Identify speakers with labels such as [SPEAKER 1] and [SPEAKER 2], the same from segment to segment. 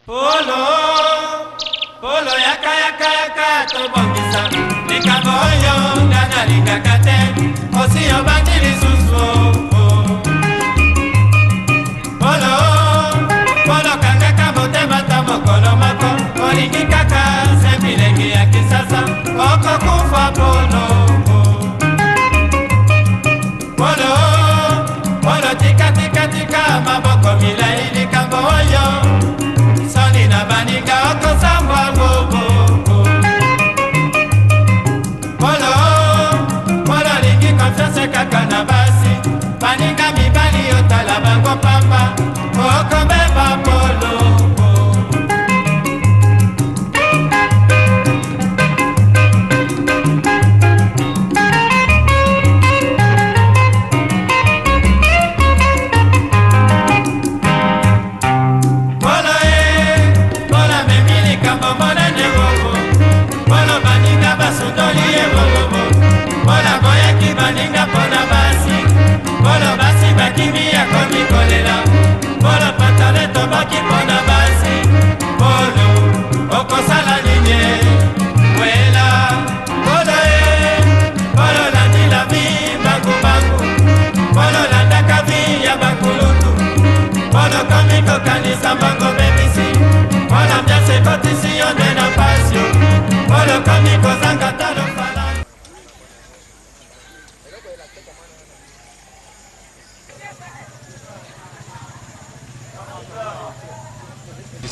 [SPEAKER 1] Polo, polo yaka yaka yaka to bongisa. Likambo yo ngana likakate, osi yo bangili susu. Polo, polo kanga kabote bata mokolo moko, olingi kaka sembilengi ya kisasa, oko kufa polo. Polo, polo tika tika tika maboko milai likambo yo. Na baninga oko samba bobo. Polo, polo lingi confiance kaka na basi. Baninga mibali yotala bango pamba. Oko beba polo. Baninga pona basi, polo basi bakimi ya komi kolela, polo patale tobaki pona basi, polo okosala ninye, wela, polo polo landi la vi bangu bangu, polo landa kavi ya bakulutu, polo komi kokanisa bango bebisi, polo mbiase kotisi yonde na pasio, polo komi kozanga talo fala.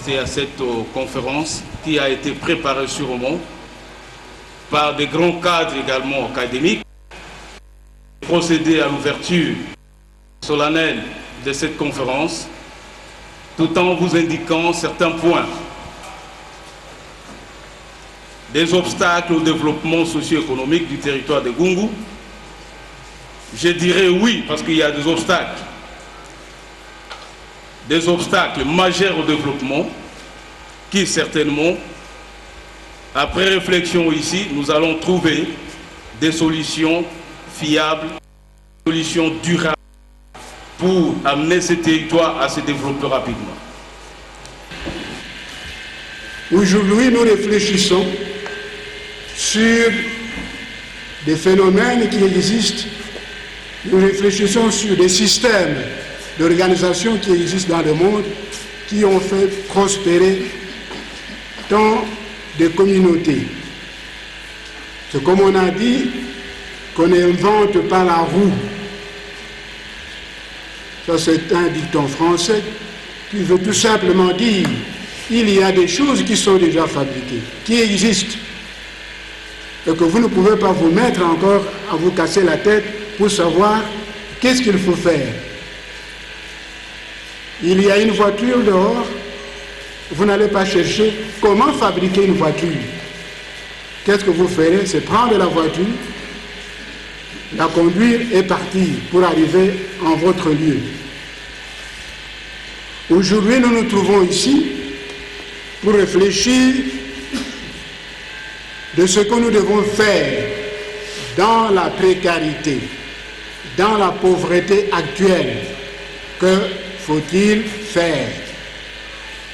[SPEAKER 2] À cette conférence qui a été préparée sûrement par des grands cadres également académiques. Procéder à l'ouverture solennelle de cette conférence tout en vous indiquant certains points. Des obstacles au développement socio-économique du territoire de Gungu. Je dirais oui parce qu'il y a des obstacles. Des obstacles majeurs au développement qui certainement, après réflexion ici, nous allons trouver des solutions fiables, des solutions durables pour amener ce territoire à se développer rapidement.
[SPEAKER 3] Aujourd'hui, nous réfléchissons sur des phénomènes qui existent. Nous réfléchissons sur des systèmes d'organisations qui existent dans le monde, qui ont fait prospérer tant de communautés. C'est comme on a dit, qu'on n'invente pas la roue. Ça, c'est un dicton français qui veut tout simplement dire il y a des choses qui sont déjà fabriquées, qui existent, et que vous ne pouvez pas vous mettre encore à vous casser la tête pour savoir qu'est-ce qu'il faut faire. Il y a une voiture dehors, vous n'allez pas chercher comment fabriquer une voiture. Qu'est-ce que vous ferez? C'est prendre la voiture, la conduire et partir pour arriver en votre lieu. Aujourd'hui, nous nous trouvons ici pour réfléchir de ce que nous devons faire dans la précarité, dans la pauvreté actuelle. Que faut-il faire?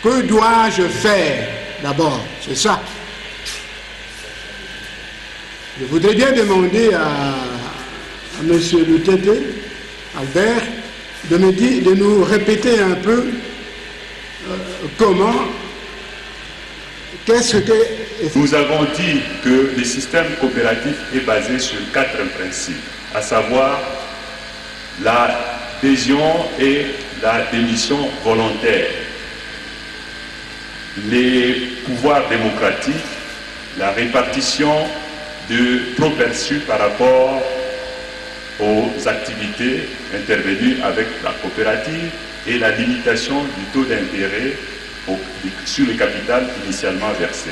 [SPEAKER 3] Que dois-je faire d'abord? C'est ça. Je voudrais bien demander à M. Lutete, Albert, de nous répéter un peu comment, qu'est-ce que...
[SPEAKER 4] Nous avons dit que le système coopératif est basé sur 4 principes, à savoir l'adhésion et la démission volontaire, les pouvoirs démocratiques, la répartition de trop-perçus par rapport aux activités intervenues avec la coopérative et la limitation du taux d'intérêt sur le capital initialement versé.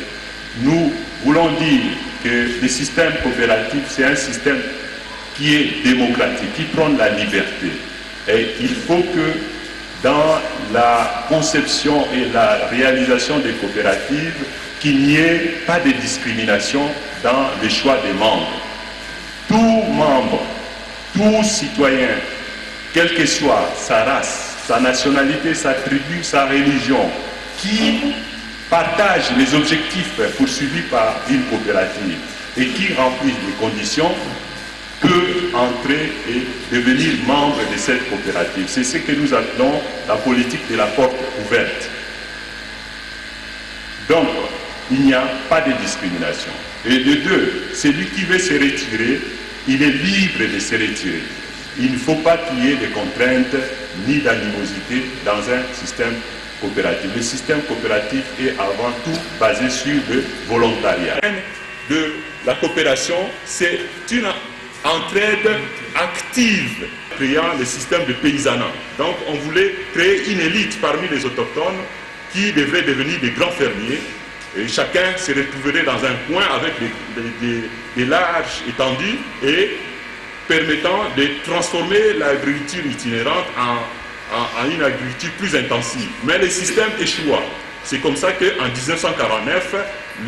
[SPEAKER 4] Nous voulons dire que le système coopératif, c'est un système qui est démocratique, qui prend la liberté. Et il faut que dans la conception et la réalisation des coopératives, qu'il n'y ait pas de discrimination dans le choix des membres. Tout membre, tout citoyen, quelle que soit sa race, sa nationalité, sa tribu, sa religion, qui partage les objectifs poursuivis par une coopérative et qui remplit les conditions peut entrer et devenir membre de cette coopérative. C'est ce que nous appelons la politique de la porte ouverte. Donc, il n'y a pas de discrimination. Et de deux, celui qui veut se retirer, il est libre de se retirer. Il ne faut pas qu'il y ait de contraintes ni d'animosité dans un système coopératif. Le système coopératif est avant tout basé sur le volontariat. De la coopération, c'est une entraide active, créant le système de paysanat. Donc on voulait créer une élite parmi les autochtones qui devraient devenir des grands fermiers. Et chacun se retrouverait dans un coin avec des larges étendues et permettant de transformer l'agriculture itinérante en une agriculture plus intensive. Mais le système échoua. C'est comme ça qu'en 1949,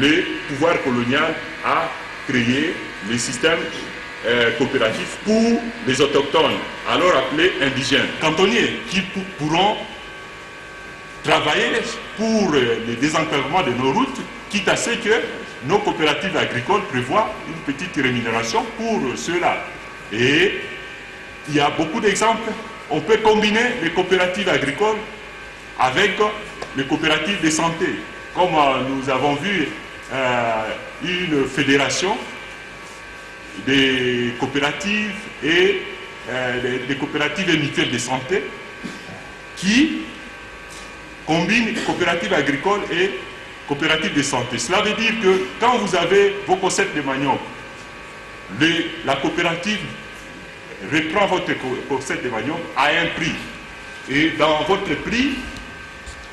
[SPEAKER 4] le pouvoir colonial a créé le système coopératif pour les autochtones, alors appelés indigènes, cantonniers, qui pourront travailler pour le désenclavement de nos routes, quitte à ce que nos coopératives agricoles prévoient une petite rémunération pour ceux-là. Et il y a beaucoup d'exemples. On peut combiner les coopératives agricoles avec les coopératives de santé. Comme nous avons vu une fédération des coopératives et des coopératives et mutuelles de santé qui combine coopérative agricole et coopérative de santé. Cela veut dire que quand vous avez vos concepts de manioc, la coopérative reprend votre concept de manioc à un prix. Et dans votre prix,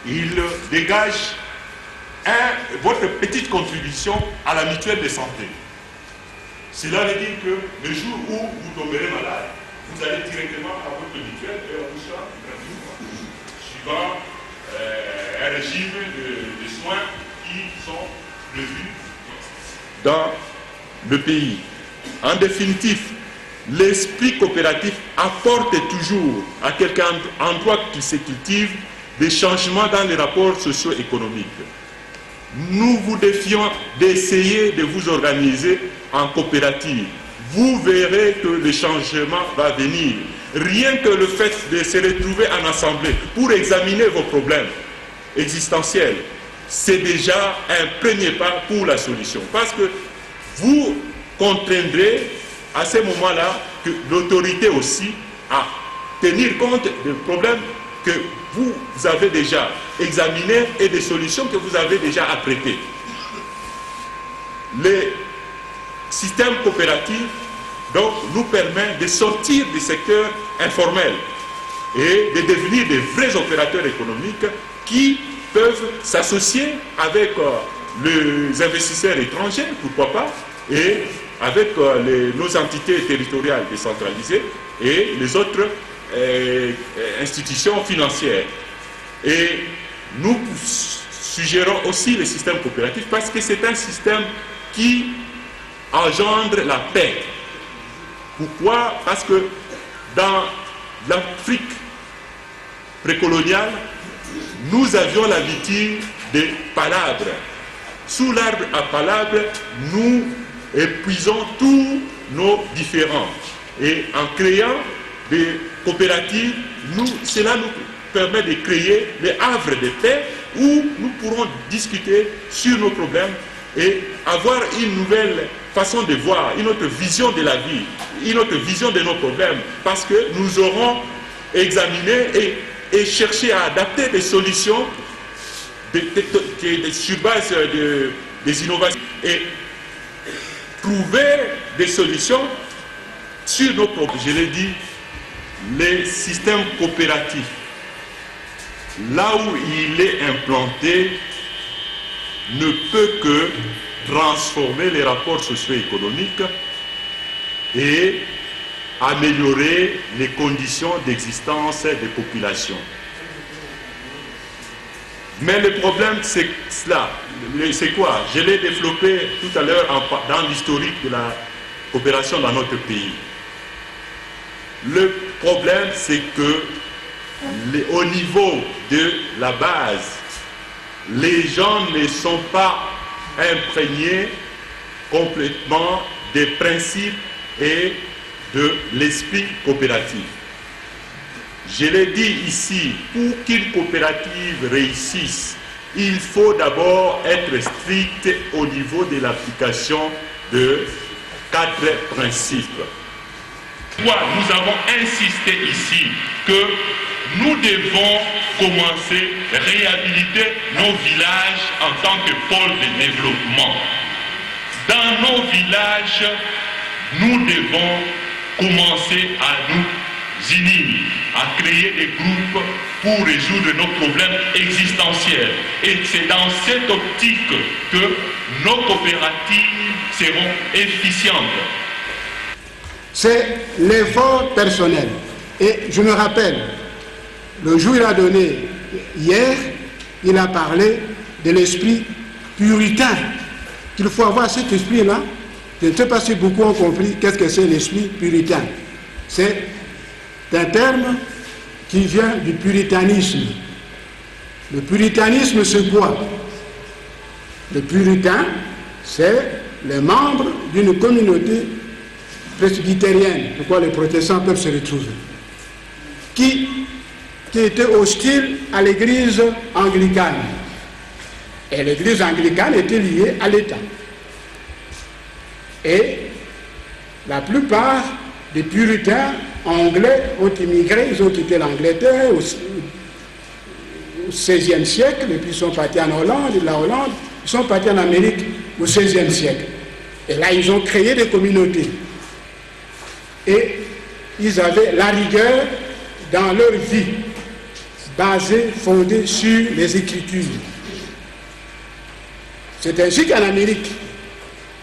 [SPEAKER 4] il dégage votre petite contribution à la mutuelle de santé. Cela veut dire que le jour où vous tomberez malade, vous allez directement à votre mutuelle et on vous sera suivant un régime de soins qui sont prévus dans le pays. En définitive, l'esprit coopératif apporte toujours à quelque endroit qui se cultive des changements dans les rapports socio-économiques. Nous vous défions d'essayer de vous organiser en coopérative. Vous verrez que le changement va venir. Rien que le fait de se retrouver en assemblée pour examiner vos problèmes existentiels, c'est déjà un premier pas pour la solution. Parce que vous contraindrez à ce moment-là que l'autorité aussi à tenir compte des problèmes que vous avez déjà examinés et des solutions que vous avez déjà à traiter. Les systèmes coopératifs donc, nous permet de sortir du secteur informel et de devenir des vrais opérateurs économiques qui peuvent s'associer avec les investisseurs étrangers, pourquoi pas, et avec nos entités territoriales décentralisées et les autres institutions financières. Et nous suggérons aussi le système coopératif parce que c'est un système qui engendre la paix. Pourquoi? Parce que dans l'Afrique précoloniale, nous avions l'habitude des palabres. Sous l'arbre à palabres, nous épuisons tous nos différends. Et en créant des coopératives, cela nous permet de créer des havres de paix où nous pourrons discuter sur nos problèmes et avoir une nouvelle façon de voir, une autre vision de la vie, une autre vision de nos problèmes, parce que nous aurons examiné et cherché à adapter des solutions sur base des innovations et trouver des solutions sur nos problèmes. Je l'ai dit, les systèmes coopératifs, là où il est implanté, ne peut que transformer les rapports socio-économiques et améliorer les conditions d'existence des populations. Mais le problème, c'est cela. C'est quoi? Je l'ai développé tout à l'heure dans l'historique de la coopération dans notre pays. Le problème, c'est que au niveau de la base, les gens ne sont pas imprégnés complètement des principes et de l'esprit coopératif. Je l'ai dit ici, pour qu'une coopérative réussisse, il faut d'abord être strict au niveau de l'application de 4 principes.
[SPEAKER 5] Nous avons insisté ici que nous devons commencer à réhabiliter nos villages en tant que pôle de développement. Dans nos villages, nous devons commencer à nous unir, à créer des groupes pour résoudre nos problèmes existentiels. Et c'est dans cette optique que nos coopératives seront efficientes.
[SPEAKER 3] C'est l'effort personnel. Et je me rappelle, le jour où il a donné, hier, il a parlé de l'esprit puritain. Il faut avoir cet esprit-là. Je ne sais pas si beaucoup ont compris qu'est-ce que c'est l'esprit puritain. C'est un terme qui vient du puritanisme. Le puritanisme, c'est quoi? Le puritain, c'est les membres d'une communauté presbytérienne, pourquoi les protestants peuvent se retrouver, qui était hostile à l'église anglicane. Et l'église anglicane était liée à l'État. Et la plupart des puritains anglais ont immigré, ils ont quitté l'Angleterre au XVIe siècle, et puis ils sont partis en Hollande, et de la Hollande, ils sont partis en Amérique au XVIe siècle. Et là, ils ont créé des communautés. Et ils avaient la rigueur dans leur vie, basée, fondée sur les Écritures. C'est ainsi qu'en Amérique,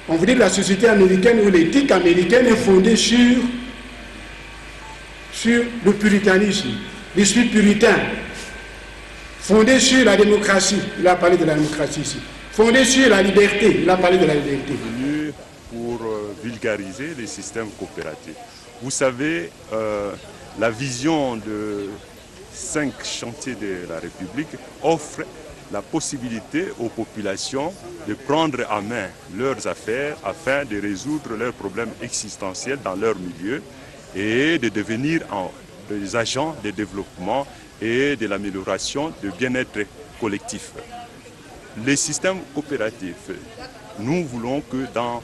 [SPEAKER 3] on vous dit de la société américaine où l'éthique américaine est fondée sur le puritanisme, l'esprit puritain, fondé sur la démocratie, il a parlé de la démocratie ici, fondé sur la liberté, il a parlé de la liberté.
[SPEAKER 4] Pour vulgariser les systèmes coopératifs. Vous savez, la vision de 5 chantiers de la République offre la possibilité aux populations de prendre en main leurs affaires afin de résoudre leurs problèmes existentiels dans leur milieu et de devenir des agents de développement et de l'amélioration du bien-être collectif. Les systèmes coopératifs, nous voulons que dans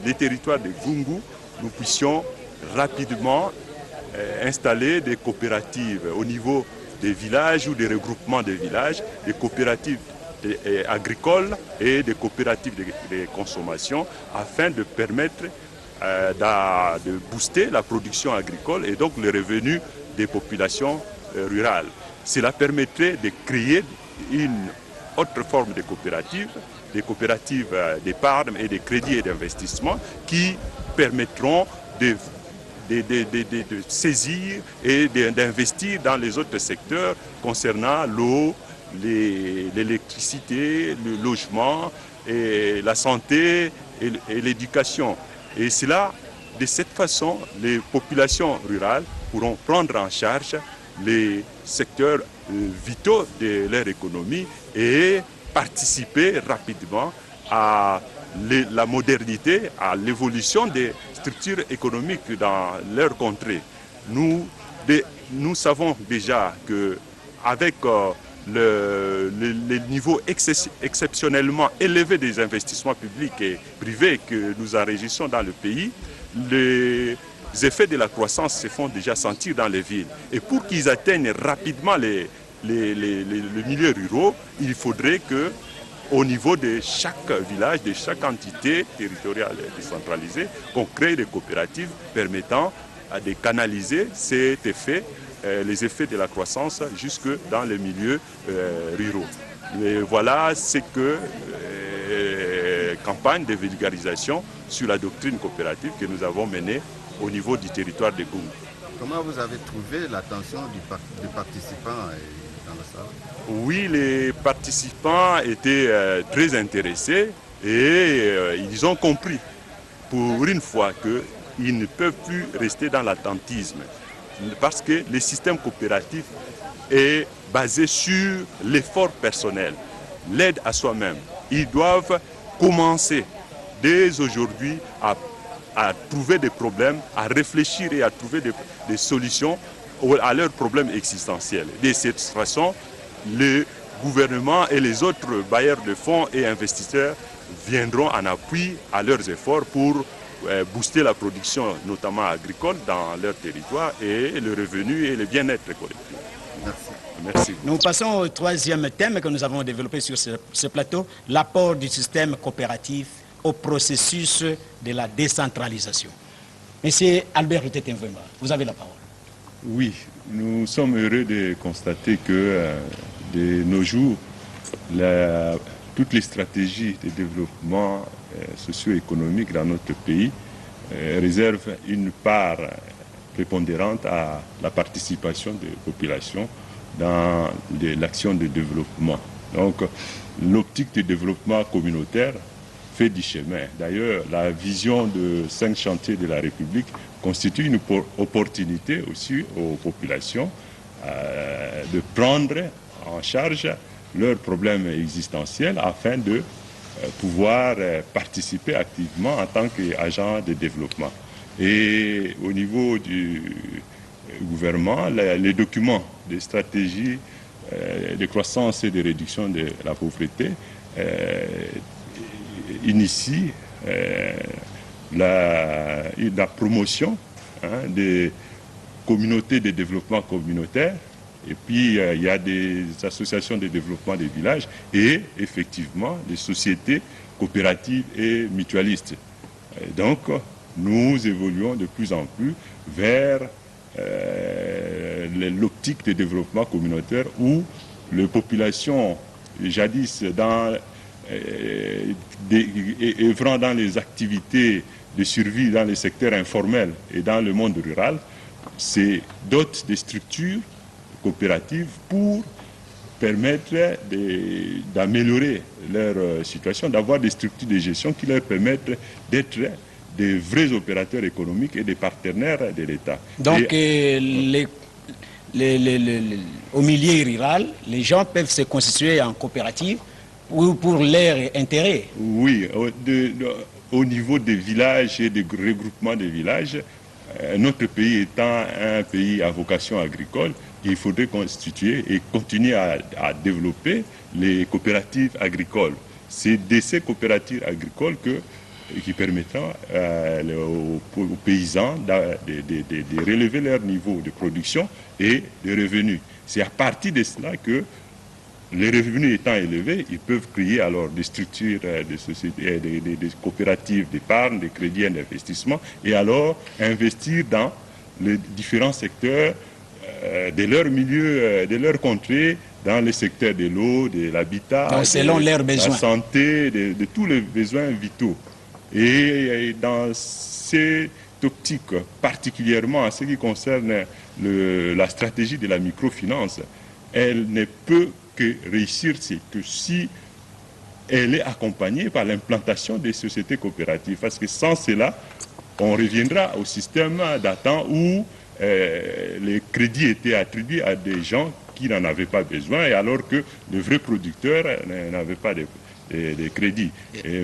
[SPEAKER 4] les territoires de Gungu, nous puissions rapidement installer des coopératives au niveau des villages ou des regroupements de villages, des coopératives agricoles et des coopératives de consommation afin de permettre de booster la production agricole et donc le revenu des populations rurales. Cela permettrait de créer une autre forme de coopérative, des coopératives d'épargne et de crédit et d'investissement qui permettront de saisir et d'investir dans les autres secteurs concernant l'eau, l'électricité, le logement, et la santé et l'éducation. Et cela, de cette façon, les populations rurales pourront prendre en charge les secteurs vitaux de leur économie et participer rapidement à la modernité, à l'évolution des structures économiques dans leur contrée. Nous savons déjà qu'avec le niveau exceptionnellement élevé des investissements publics et privés que nous enregistrons dans le pays, les effets de la croissance se font déjà sentir dans les villes. Et pour qu'ils atteignent rapidement les milieux ruraux, il faudrait que au niveau de chaque village, de chaque entité territoriale décentralisée, qu'on crée des coopératives permettant de canaliser cet effet, les effets de la croissance jusque dans les milieux ruraux. Et voilà ce que campagne de vulgarisation sur la doctrine coopérative que nous avons menée au niveau du territoire de Gungu.
[SPEAKER 6] Comment vous avez trouvé l'attention des participants dans la salle?
[SPEAKER 4] Oui, les participants étaient très intéressés et ils ont compris pour une fois qu'ils ne peuvent plus rester dans l'attentisme parce que le système coopératif est basé sur l'effort personnel. l'aide à soi-même. Ils doivent commencer dès aujourd'hui à trouver des problèmes, à réfléchir et à trouver des solutions à leurs problèmes existentiels. De cette façon, le gouvernement et les autres bailleurs de fonds et investisseurs viendront en appui à leurs efforts pour booster la production, notamment agricole, dans leur territoire et le revenu et le bien-être collectif.
[SPEAKER 6] Merci.
[SPEAKER 4] Merci.
[SPEAKER 7] Nous passons au troisième thème que nous avons développé sur ce plateau, l'apport du système coopératif au processus de la décentralisation. Monsieur Albert Rutetemvemba, vous avez la parole.
[SPEAKER 4] Oui, nous sommes heureux de constater que de nos jours, toutes les stratégies de développement socio-économique dans notre pays réservent une part prépondérante à la participation des populations dans l'action de développement. Donc, l'optique de développement communautaire fait du chemin. D'ailleurs, la vision de 5 chantiers de la République constitue une opportunité aussi aux populations de prendre en charge leurs problèmes existentiels afin de pouvoir participer activement en tant qu'agent de développement. Et au niveau du gouvernement, les documents de stratégie de croissance et de réduction de la pauvreté initient la promotion des communautés de développement communautaire. Et puis, il y a des associations de développement des villages et effectivement des sociétés coopératives et mutualistes. Et donc, nous évoluons de plus en plus vers l'optique de développement communautaire où les populations, jadis œuvrant dans les activités de survie dans les secteurs informels et dans le monde rural, se dotent des structures coopératives pour permettre d'améliorer leur situation, d'avoir des structures de gestion qui leur permettent d'être des vrais opérateurs économiques et des partenaires de l'État.
[SPEAKER 7] Donc, au milieu rural, les gens peuvent se constituer en coopérative pour leur intérêt.
[SPEAKER 4] Oui, au niveau des villages et des regroupements des villages, notre pays étant un pays à vocation agricole, il faudrait constituer et continuer à développer les coopératives agricoles. C'est de ces coopératives agricoles qui permettront aux paysans de relever leur niveau de production et de revenus. C'est à partir de cela que les revenus étant élevés, ils peuvent créer alors des structures, des sociétés, des coopératives d'épargne, de crédit et d'investissement, et alors investir dans les différents secteurs de leur milieu, de leur contrée, dans les secteurs de l'eau, de l'habitat,
[SPEAKER 7] selon leurs besoins,
[SPEAKER 4] la santé, de tous les besoins vitaux. Et dans cette optique, particulièrement en ce qui concerne la stratégie de la microfinance, elle ne peut que réussir, c'est que si elle est accompagnée par l'implantation des sociétés coopératives. Parce que sans cela, on reviendra au système datant où les crédits étaient attribués à des gens qui n'en avaient pas besoin, et alors que les vrais producteurs n'avaient pas de crédits.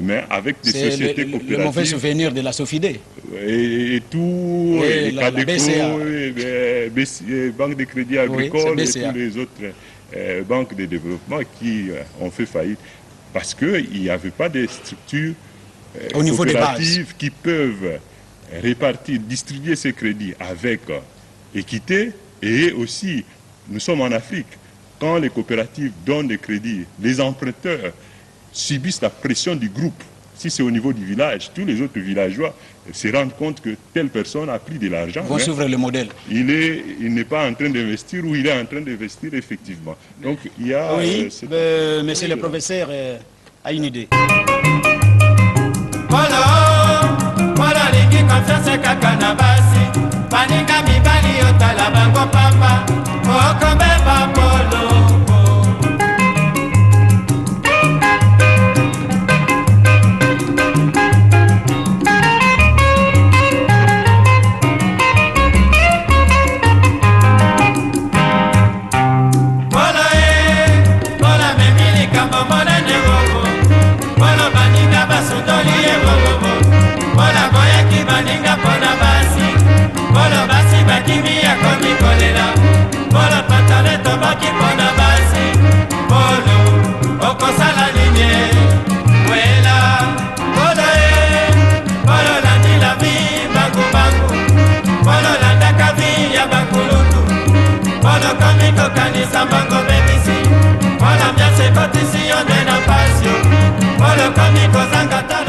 [SPEAKER 4] Mais avec des sociétés coopératives...
[SPEAKER 7] le mauvais souvenir de la Sofidé.
[SPEAKER 4] Et tout, les CADECO, banques de crédit agricole et tous les autres banques de développement qui ont fait faillite. Parce qu'il n'y avait pas de structures
[SPEAKER 7] au niveau
[SPEAKER 4] coopératives qui peuvent répartir, distribuer ces crédits avec équité. Et aussi, nous sommes en Afrique. Quand les coopératives donnent des crédits, les emprunteurs subissent la pression du groupe. Si c'est au niveau du village, tous les autres villageois se rendent compte que telle personne a pris de l'argent.
[SPEAKER 7] Vont suivre le modèle.
[SPEAKER 4] Il n'est pas en train d'investir ou il est en train d'investir effectivement. Donc il y a...
[SPEAKER 7] Oui, monsieur le professeur a une idée.
[SPEAKER 1] Voilà lingi confiance kaka na basi baninga mibali yotala bango pamba okobeba polongo Bola memili kambo mona basundoli ye bobobo mpola boyaki baninga mpona basi mpolo basi bakimi ya komi kolela mpolo patale toboki mpona basi mpolo okosala nini wela mpolo ye mpolo landila vi bangubangu mpolo landaka vi ya bakulundu mpolo komi kokanisa bango bebisi mpolo mbiase kotisi yo nde na pasio mpolo komi kozanga ta